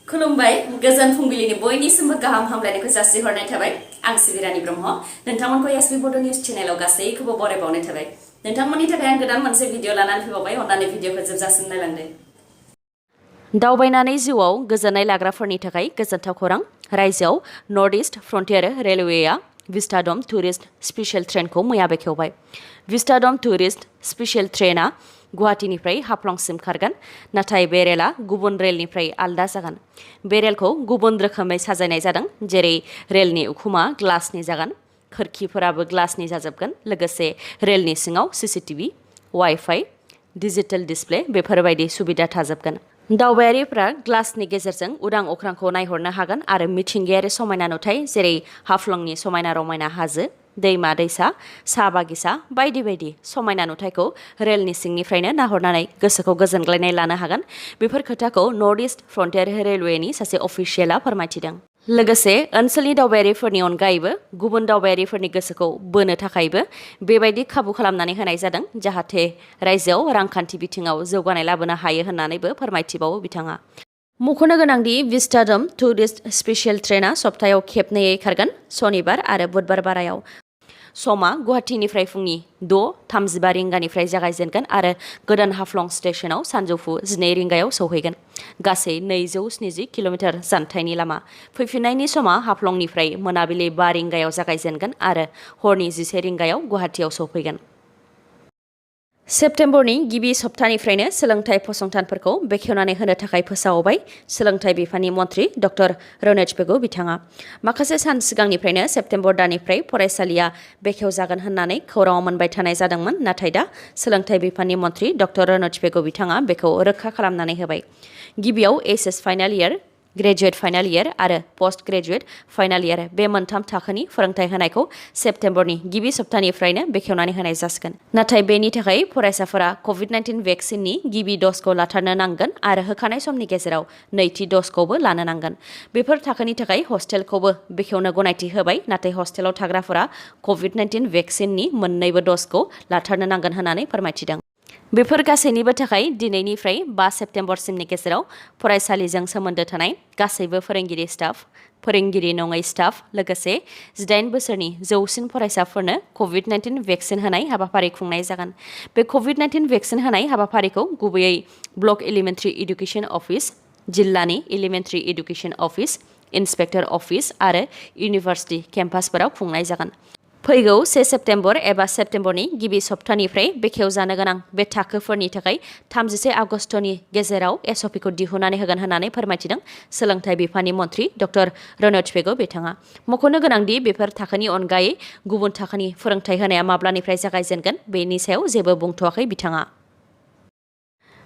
खुलुमबाय गोजोन फुंबिलिनि बयनिसिमबो गाहाम हामलायनायखौ जासिहरनाय थाबाय आं सिबिरानि ब्रह्म नोंथांमोनखौ SBbodonews चेनेलाव गासैखौबो बरायबावनाय थाबाय नोंथांमोननि थाखाय आं गोदान मोनसे भिडिअ लानानै फैबावबाय अन्नानै भिडिअखौ जोबजासिम नायलांदो दावबायनानै जिउआव गोजोननाय लाग्राफोरनि थाखाय गोजोनथाव खौरां रायजोआव नर्थ इस्ट फ्रन्टियर रेलवेआ विस्टाडम टुरिस्ट स्पेशल ट्रेनखौ मैया बेखेवबाय विस्टाडम टुरिस्ट स्पेशल ट्रेनआ गुवाहाटीनिफ्राय हाफ्लंसिम खारगोन नाथाय बे रेलआ गुबुन रेलनिफ्राय आलदा जागोन बे रेलखौ गुबुन रोखोमै साजायनाय जादों जेरै रेलनि उखुमा ग्लासनि जागोन खोरखिफोराबो ग्लासनि जाजोबगोन लोगोसे रेलनि सिङाव CCTV वाइफाइ डिजिटेल डिसप्ले बेफोरबायदि सुबिदा थाजोबगोन दावबायारिफ्रा ग्लासनि गेजेरजों उदां अख्रांखौ नायहरनो हागोन आरो मिथिंगायारि समायना नुथाय जेरै हाफ्लंनि समायना रमायना हाजो दैमा दैसा साहा बागिसा बायदि बायदि समायना नुथायखौ रेलनि सिंनिफ्रायनो नाहरनानै गोसोखौ गोजोनग्लायनाय लानो हागोन बेफोर खोथाखौ नर्थ इस्ट फ्रन्टियर रेलवेनि सासे अफिसियेलआ फोरमायथिदों लोगोसे ओनसोलनि दावबायारिफोरनि अनगायैबो गुबुन दावबायारिफोरनि गोसोखौ बोनो थाखायबो बेबायदि खाबु खालामनानै होनाय जादों जाहाथे रायजोआव रांखान्थि बिथिङाव जौगानाय लाबोनो हायो होननानैबो फोरमायथिबावो बिथाङा मख'नो गोनांदि विस्टाडम टुरिस्ट स्पेशल ट्रेनआ सप्तायाव खेबनैयै खारगोन सनिबार आरो बुधबार बारायाव समा गुवाहाटीनिफ्राय फुंनि 6:35 रिंगानिफ्राय जागायजेनगोन आरो गोदान हाफ्लं स्टेशनाव सानजौफु 12 रिंगायाव सौहैगोन गासै 270 किल'मिटार जानथायनि लामा फैफिननायनि समा हाफ्लंनिफ्राय मोनाबिलि 5 रिंगायाव जागायजेनगोन आरो हरनि 11 रिंगायाव गुवाहाटीयाव सौफैगोन सेप्तेम्बरनि गिबि सप्तानिफ्रायनो सोलोंथाइ फसंथानफोरखौ बेखेवनानै होनो थाखाय फोसावबाय सोलोंथाइ बिफाननि मन्थ्रि डक्टर SBbodonews बिथाङा माखासे सान सिगांनिफ्रायनो सेप्तेम्बर दाननिफ्राय फरायसालिया बेखेवजागोन होननानै खौराङाव मोनबाय थानाय जादोंमोन नाथाय दा सोलोंथाइ बिफाननि मन्थ्रि डक्टर SBbodonews बिथाङा बेखौ रोखा खालामनानै होबाय गिबियाव HS final year graduate final year आरो पोस्ट ग्रेजुवेट फाइनाल इयार बे मोनथाम थाखोनि फोरोंथाइ होनायखौ सेप्तेम्बरनि गिबि सप्तानिफ्रायनो बेखेवनानै होनाय जासिगोन नाथाय बेनि थाखाय फरायसाफोरा COVID-19 भेक्सिननि गिबि द'जखौ लाथारनो नांगोन आरो होखानाय समनि गेजेराव नैथि द'जखौबो लानो नांगोन बेफोर थाखोनि थाखाय हस्टेलखौबो बेखेवनो गनायथि होबाय नाथाय हस्टेलाव थाग्राफोरा COVID-19 भेक्सिननि मोन्नैबो द'जखौ लाथारनो नांगोन होननानै फोरमायथिदों बेफोर गासैनिबो थाखाय दिनैनिफ्राय 5 सेप्तेम्बरसिमनि गेजेराव फरायसालिजों सोमोन्दो थानाय गासैबो फोरोंगिरि स्टाफ फोरोंगिरि नङै स्टाफ लोगोसे 18 बोसोरनि जौसिन फरायसाफोरनो COVID-19 भेक्सिन होनाय हाबाफारि खुंनाय जागोन बे COVID-19 भेक्सिन होनाय हाबाफारिखौ गुबैयै ब्लक एलिमेन्टारि एडुकेसन अफिस जिल्लानि elementary education office inspector office आरो इउनिभार्सिटि केम्पासफोराव खुंनाय जागोन फैगौ 1 सेप्तेम्बर एबा सेप्तेम्बरनि गिबि सप्तानिफ्राय बेखेवजानो गोनां बे थाखोफोरनि थाखाय 31 आगस्तनि गेजेराव SOPखौ दिहुननानै होगोन होननानै फोरमायथिदों सोलोंथाइ बिफाननि मन्थ्रि डक्टर SBbodonews बिथाङा मख'नो गोनांदि बेफोर थाखोनि अनगायै गुबुन थाखोनि फोरोंथाइ होनाया माब्लानिफ्राय जागायजेनगोन बेनि सायाव जेबो बुंथ'वाखै बिथाङा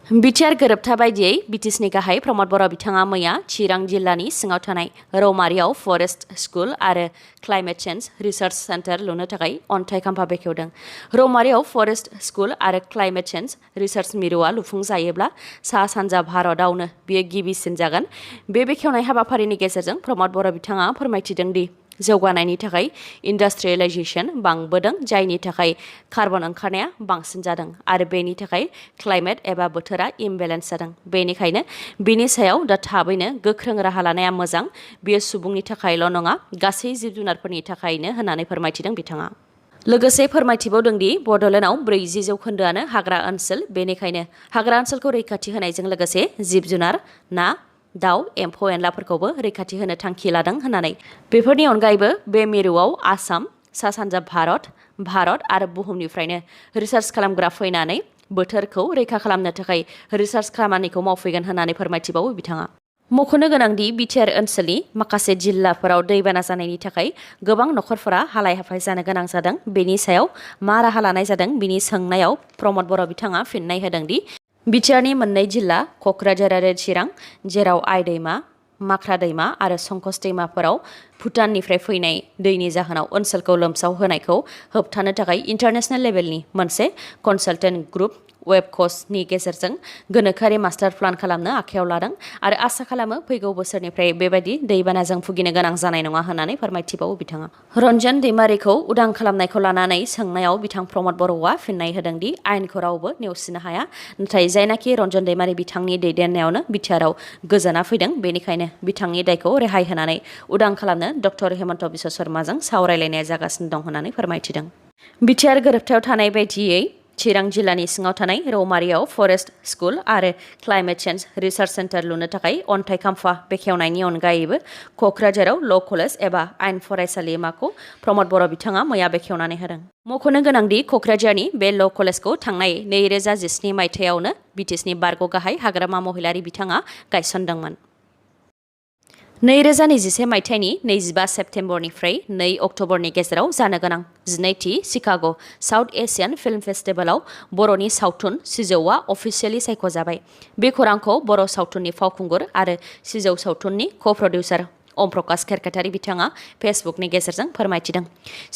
बिटिआर गोरोबथा बायदियै बिटिसिनि गाहाय प्रमद बर' बिथाङा मैया चिरां जिल्लानि सिङाव थानाय रौमारियाव फरेस्ट स्कुल आरो क्लाइमेट चेन्ज रिसार्च सेन्टार लुनो थाखाय अन्थाइ खाम्फा बेखेवदों रौमारियाव फरेस्ट स्कुल आरो क्लाइमेट चेन्ज रिसार्च मिरुआ लुफुंजायोब्ला सा सानजा भारतआवनो बियो गिबिसिन जागोन बे बेखेवनाय हाबाफारिनि गेजेरजों प्रमद बर' बिथाङा फोरमायथिदों दि जौगानायनि थाखाय इन्डास्ट्रियेलाइजेसन बांबोदों जायनि थाखाय कार्बन ओंखारनाया बांसिन जादों आरो बेनि थाखाय क्लाइमेट एबा बोथोरा इमबेलेन्स जादों बेनिखायनो बिनि सायाव दा थाबैनो गोख्रों राहा लानाया मोजां बेयो सुबुंनि थाखायल' नङा गासै जिब जुनारफोरनि थाखायनो होननानै फोरमायथिदों बिथाङा लोगोसे फोरमायथिबावदों दि बड'लेण्डआव 40% हाग्रा ओनसोल बेनिखायनो हाग्रा ओनसोलखौ रैखाथि होनायजों लोगोसे जिब जुनार ना दाउ एम्फौ एनलाफोरखौबो रैखाथि होनो थांखि लादों होननानै बेफोरनि अनगायैबो बे मिरुआव आसाम सा सानजा भारत आरो बुहुमनिफ्रायनो रिसार्च खालामग्रा फैनानै बोथोरखौ रैखा खालामनो थाखाय रिसार्च खामानिखौ मावफैगोन होननानै फोरमायथिबावो बिथाङा मख'नो गोनांदि बिटिआर ओनसोलनि माखासे जिल्लाफोराव दैबाना जानायनि थाखाय गोबां नखरफोरा हालाय हाफाय जानो गोनां जादों बेनि सायाव मा राहा लानाय जादों बिनि सोंनायाव प्रमद बर' बिथाङा फिननाय होदों दि बिटिआरनि मोननै जिल्ला क'क्राझार आरो चिरां जेराव आइ दैमा माख्रा दैमा आरो संकस दैमाफोराव भुटाननिफ्राय फैनाय दैनि जाहोनाव ओनसोलखौ लोमसाव होनायखौ होबथानो थाखाय इन्टारनेशनेल लेभेलनि मोनसे कनसाल्टेन्ट ग्रुप यख'जनि गेजेरजों गोनोखोआरि मास्टार प्लान खालामनो आखायाव लादों आरो आसा खालामो फैगौ बोसोरनिफ्राय बेबायदि दैबानाजों भुगिनो गोनां जानाय नङा होननानै फोरमायथिबावो बिथाङा। रन्जन दैमारिखौ उदां खालामनायखौ लानानै सोंनायाव बिथां प्रमद बर'आ फिननाय होदों दि आयेनखौ रावबो नेवसिनो हाया, नाथाय जायनाखि रन्जन दैमारि बिथांनि दैदेननायावनो बिटिआरआव गोजोना फैदों बेनिखायनो बिथांनि दायखौ रेहाय होनानै उदां खालामनो डक्टर हेमन्त बिश्व शर्माजों सावरायलायनाया जागासिनो दं होननानै फोरमायथिदों। बिटिआर गोरोबथायाव थानाय बायदियै चिरां जिल्लानि सिङाव थानाय रौमारियाव फरेस्ट स्कुल आरो क्लाइमेट चेन्ज रिसार्च सेन्टार लुनो थाखाय अन्थाइ खाम्फा बेखेवनायनि अनगायैबो क'क्राझाराव ल' कलेज एबा आयेन फरायसालिमाखौ प्रमद बर' बिथाङा मैया बेखेवनानै होदों। मख'नो गोनांदि क'क्राझारनि बे ल' कलेजखौ थांनाय 2017 मायथाइयावनो बिटिसिनि बारग' गाहाय हाग्रामा महिलारि बिथाङा गायसनदोंमोन। 2021 मायथाइनि 25 सेप्तेम्बरनिफ्राय 2 अक्ट'बरनि गेजेराव जानो गोनां 12थि शिकाग' साउथ एशियान फिल्म फेस्टिभेलाव बर'नि सावथुन सिजौआ अफिसियेलि सायख'जाबाय। बे खौरांखौ बर' सावथुननि फावखुंगुर आरो सिजौ सावथुननि क'-प्रडिउसार ओम प्रकाश खेरखातारि बिथाङा फेसबुकनि गेजेरजों फोरमायथिदों।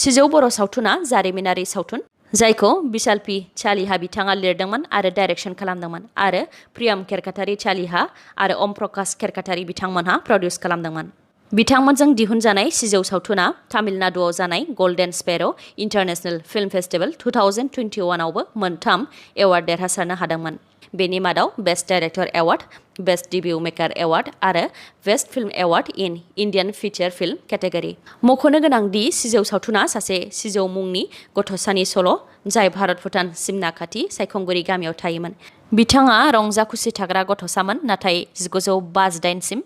सिजौ बर' सावथुना जारिमिनारि सावथुन जायखौ बिशाल पि चालिहा बिथाङा लिरदोंमोन आरो डाइरेक्सन खालामदोंमोन आरो प्रियम खेरखातारि चालिहा आरो ओम प्रकाश खेरखातारि बिथांमोनहा प्रडिउस खालामदोंमोन। बिथांमोनजों दिहुनजानाय सिजौ सावथुना तामिलनाडुआव जानाय golden spare' international film festival 2021 आवबो मोनथाम एवार्ड देरहासारनो हादोंमोन। बेनि मादाव best director award, best debut maker award आरो बेस्ट फिल्म एवार्ड इन इन्डियान फीचर फिल्म केटेगरी। मख'नो गोनां दि सिजौ सावथुना सासे सिजौ मुंनि गथ'सानि सल', जाय भारत भुटान सिमना खाथि सायखंगुरि गामियाव थायोमोन। बिथाङा रंजा खुसि थाग्रा गथ'सामोन, नाथाय 1958 सिम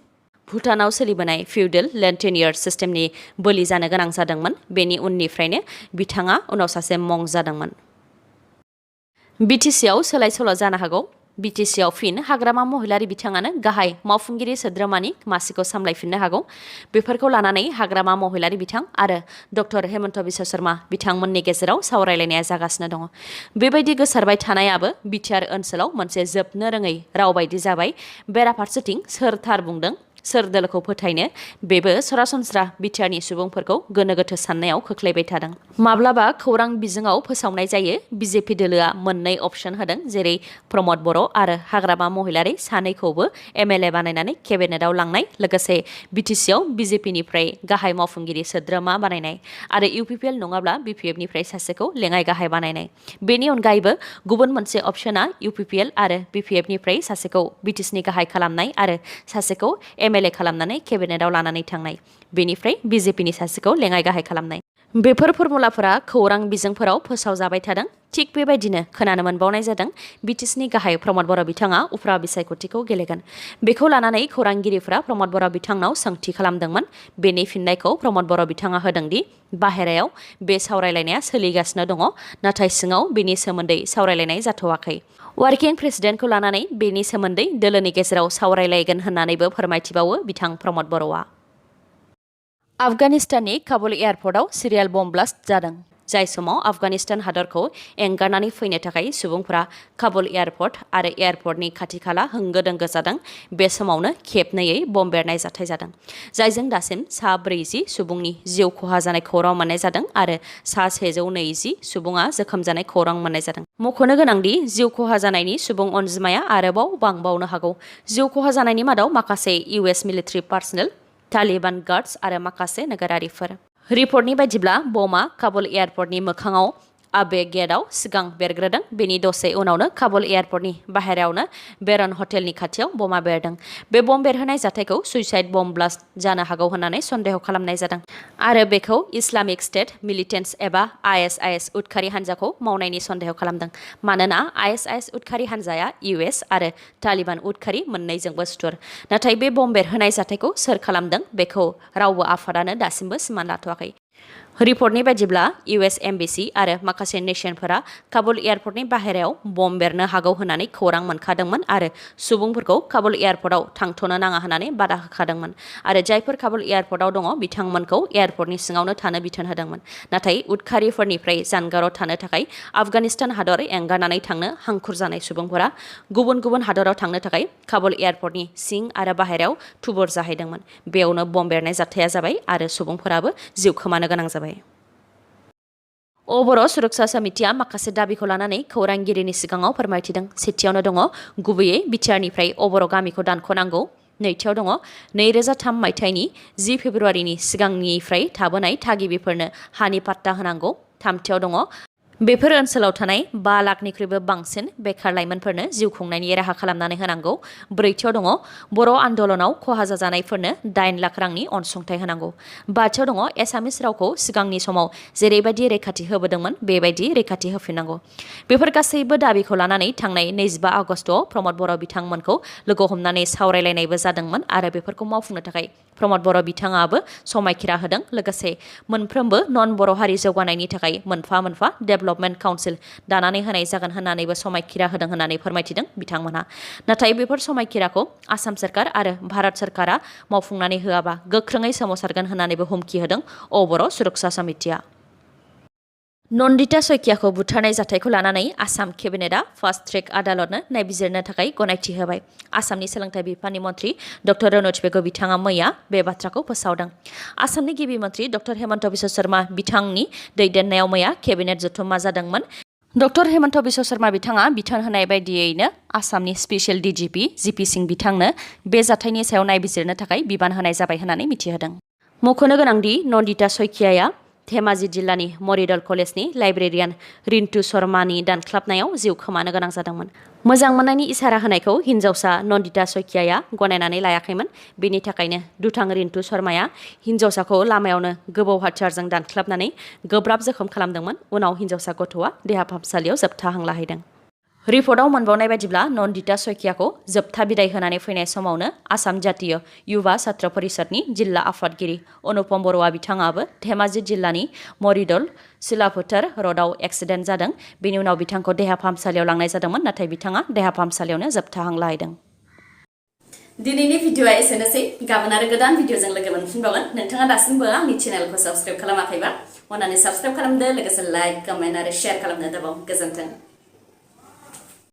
भुटानाव सोलिबोनाय फिउडेल लेन्ड टेन्योर सिस्टेमनि बोलि जानो गोनां जादोंमोन। बेनि उननिफ्रायनो बिथाङा उनाव सासे मंक जादोंमोन। बिटिसिआव सोलाय सोल' जानो हागौ। बिटिसिआव फिन हाग्रामा महिलारि बिथाङानो गाहाय मावफुंगिरि सोद्रोमानि मासिखौ सामलायफिननो हागौ। बेफोरखौ लानानै हाग्रामा महिलारि बिथां आरो डक्टर हेमन्त बिश्व शर्मा बिथांमोननि गेजेराव सावरायलायनाया जागासिनो दङ। बेबायदि गोसारबाय थानायाबो बिटिआर ओनसोलाव मोनसे जोबनो रोङै राव बायदि जाबाय। बेराफारसेथिं सोर थार बुंदों, सोर दोलोखौ फोथायनो, बेबो सरासनस्रा बिटिआरनि सुबुंफोरखौ गोनो गोथो साननायाव खोख्लैबाय थादों। माब्लाबा खौरां बिजोङाव फोसावनाय जायो बिजेपि दोलोआ मोननै अपसन होदों, जेरै प्रमद बर' आरो हाग्रामा महिलारि सानैखौबो एमएलए बानायनानै केबिनेटआव लांनाय, लोगोसे बिटिसिआव बिजेपिनिफ्राय गाहाय मावफुंगिरि सोद्रोमा बानायनाय आरो इउपिपिएल नङाब्ला बिपिएफनिफ्राय सासेखौ लेङाइ गाहाय बानायनाय। बेनि अनगायैबो गुबुन मोनसे अपसना इउपिपिएल आरो बिपिएफनिफ्राय सासेखौ बिटिसिनि गाहाय खालामनाय आरो सासेखौ एमएलए खालामनानै केबिनेटआव लानानै थांनाय, बेनिफ्राय बिजेपिनि सासेखौ लेङाइ गाहाय खालामनाय। बेफोर फर्मुलाफोरा खौरां बिजोंफोराव फोसावजाबाय थादों। थिग बेबायदिनो खोनानो मोनबावनाय जादों बिटिसिनि गाहाय प्रमद बर' बिथाङा उफ्रा बिसायख'थिखौ गेलेगोन। बेखौ लानानै खौरांगिरिफोरा प्रमद बर' बिथांनाव सोंथि खालामदोंमोन। बेनि फिननायखौ प्रमद बर' बिथाङा होदों दि बाहेरायाव बे सावरायलायनाया सोलिगासिनो दङ, नाथाय सिङाव बेनि सोमोन्दै सावरायलायनाय जाथ'वाखै। वार्किं प्रेसिडेन्टखौ लानानै बेनि सोमोन्दै दोलोनि गेजेराव सावरायलायगोन होननानैबो फोरमायथिबावो बिथां प्रमद बर'आ। आफगानिस्ताननि काबुल एयारपर्टआव सिरियाल बम्ब ब्लास्ट जादों, जाय समाव आफगानिस्तान हादरखौ एंगारनानै फैनो थाखाय सुबुंफोरा काबुल एयारपर्ट आरो एयारपर्टनि खाथि खाला होंगो दोंगो जादों। बे समावनो खेबनैयै बम्ब बेरनाय जाथाय जादों, जायजों दासिम सा 40 सुबुंनि जिउ खहा जानाय खौरां मोननाय जादों आरो सा 120 सुबुङा जोखोम जानाय खौरां मोननाय जादों। मख'नो गोनांदि जिउ खहा जानायनि सुबुं अनजिमाया आरोबाव बांबावनो हागौ। जिउ खहा जानायनि मादाव माखासे US military personal, Taliban guards आरो माखासे नोगोरारिफोर। रिपर्टनि बायदिब्ला बमआ काबुल एयारपर्टनि मोखाङाव आबे गेटआव सिगां बेरग्रोदों। बेनि दसे उनावनो काबुल एयारपर्टनि बाहेरायावनो बेरन हटेलनि खाथियाव बमा बेरदों। बे बम बेरहोनाय जाथायखौ सुइसाइड बम ब्लास्ट जानो हागौ होननानै सन्देह खालामनाय जादों आरो बेखौ इस्लामिक स्टेट मिलिटेन्ट्स एबा आइएसआइएस उदखारि हान्जाखौ मावनायनि सन्देह खालामदों, मानोना आइएसआइएस उदखारि हान्जाया इउएस आरो तालिबान उदखारि मोन्नैजोंबो सुथुर। नाथाय बे बम बेरहोनाय जाथायखौ सोर खालामदों बेखौ रावबो आफादानो दासिमबो सिमान लाथ'वाखै। रिपर्टनि बायदिब्ला इउएस एम्बेसि आरो माखासे नेसनफोरा काबुल एयारपर्टनि बाहेरायाव बम बेरनो हागौ होननानै खौरां मोनखादोंमोन आरो सुबुंफोरखौ काबुल एयारपर्टआव थांथ'नो नाङा होननानै बादा होखादोंमोन आरो जायफोर काबुल एयारपर्टआव दङ बिथांमोनखौ एयारपर्टनि सिङावनो थानो बिथोन होदोंमोन। नाथाय उदखारिफोरनिफ्राय जानगाराव थानो थाखाय आफगानिस्तान हादर एंगारनानै थांनो हांखुर जानाय सुबुंफोरा गुबुन गुबुन हादराव थांनो थाखाय काबुल एयारपर्टनि सिं आरो बाहेरायाव थुबुर जाहैदोंमोन। बेयावनो बम बेरनाय जाथाया जाबाय आरो सुबुंफोराबो जिउ खोमानो गोनां जाबाय। बर' सुरक्षा समितिया माखासे दाबिखौ लानानै खौरांगिरिनि सिगाङाव फोरमायथिदों। सेथियावनो दङ गुबैयै बिटिआरनिफ्राय बर' गामिखौ दानख'नांगौ। नैथियाव दङ 2003 मायथाइनि 10 फेब्रुआरिनि सिगांनिफ्राय थाबोनाय थागिबिफोरनो हानि पाट्टा होनांगौ। थामथियाव दङ बेफोर ओनसोलाव थानाय 5 लाखनिख्रुइबो बांसिन बेखार लाइमोनफोरनो जिउ खुंनायनि राहा खालामनानै होनांगौ। ब्रैथियाव दङ बर' आन्दोलनाव खहा जाजानायफोरनो 8 लाख रांनि अनसुंथाइ होनांगौ। बाथियाव दङ एसामिस रावखौ सिगांनि समाव जेरैबायदि रैखाथि होबोदोंमोन बेबायदि रैखाथि होफिननांगौ। बेफोर गासैबो दाबिखौ लानानै थांनाय 25 आगस्टआव प्रमद बर' बिथांमोनखौ लोगो हमनानै सावरायलायनायबो जादोंमोन आरो बेफोरखौ मावफुंनो थाखाय प्रमद बर' बिथाङाबो समायखिरा होदों। लोगोसे मोनफ्रोमबो नन बर' हारि जौगानायनि थाखाय मोनफा मोनफा डेभेलपमेन्ट काउन्सिल दानानै होनाय जागोन होननानैबो समायखिरा होदों होननानै फोरमायथिदों बिथांमोनहा। नाथाय बेफोर समायखिराखौ आसाम सरकार आरो भारत सरकारा मावफुंनानै होआबा गोख्रोङै सोमावसारगोन होननानैबो हुमखि होदों बर' सुरक्षा समितिया। नन्दिता सयकियाखौ बुथारनाय जाथायखौ लानानै आसाम केबिनेटआ फास्ट ट्रेक आदालतनो नायबिजिरनो थाखाय गनायथि होबाय। आसामनि सोलोंथाइ बिफाननि मन्थ्रि डक्टर रनज पेगु बिथाङा मैया बे बाथ्राखौ फोसावदों। आसामनि गिबि मन्थ्रि डक्टर हेमन्त बिश्व शर्मा बिथांनि दैदेननायाव मैया केबिनेट जथुम्मा जादोंमोन। डक्टर हेमन्त बिश्व शर्मा बिथाङा बिथोन होनाय बायदियैनो आसामनि स्पेसियेल डिजिपि जिपि सिं बिथांनो बे जाथायनि सायाव नायबिजिरनो थाखाय बिबान होनाय जाबाय होननानै मिथिहोदों। मख'नो गोनांदि नन्दिता सयकियाया धेमाजि जिल्लानि मरिदल कलेजनि लाइब्रेरियान रिन्टु शर्मानि दानख्लाबनायाव जिउ खोमानो गोनां जादोंमोन। मोजां मोननायनि इसारा होनायखौ हिन्जावसा नन्दिता सयकियाया गनायनानै लायाखैमोन। बेनि थाखायनो दुथां रिन्टु शर्माया हिन्जावसाखौ लामायावनो गोबौ हाथियारजों दानख्लाबनानै गोब्राब जखम खालामदोंमोन। उनाव हिन्जावसा गथ'आ देहा फाहामसालियाव जोबथा हां लाहैदों। रिपर्टआव मोनबावनाय बायदिब्ला नन्दिता सयकियाखौ जोबथा बिदाय होनानै फैनाय समावनो आसाम जातीय युवा छात्र परिषदनि जिल्ला आफादगिरि अनुपम बर'आ बिथाङाबो धेमाजि जिल्लानि मरिदल सिलाफोथार र'डआव एक्सिडेन्ट जादों। बेनि उनाव बिथांखौ देहा फाहामसालियाव लांनाय जादोंमोन, नाथाय बिथाङा देहा फाहामसालियावनो जोबथा हां लाहैदों। दिनैनि भिडिअआ एसेनोसै। गाबोन आरो गोदान भिडिअजों लोगो मोनफिनबावगोन। नोंथाङा दासिमबो आंनि चेनेलखौ साबस्क्राइब खालामाखैबा अन्नानै साबस्क्राइब खालामदो, लोगोसे लाइक, कमेन्ट आरो शेयार खालामनो दाबाव। गोजोन्थों।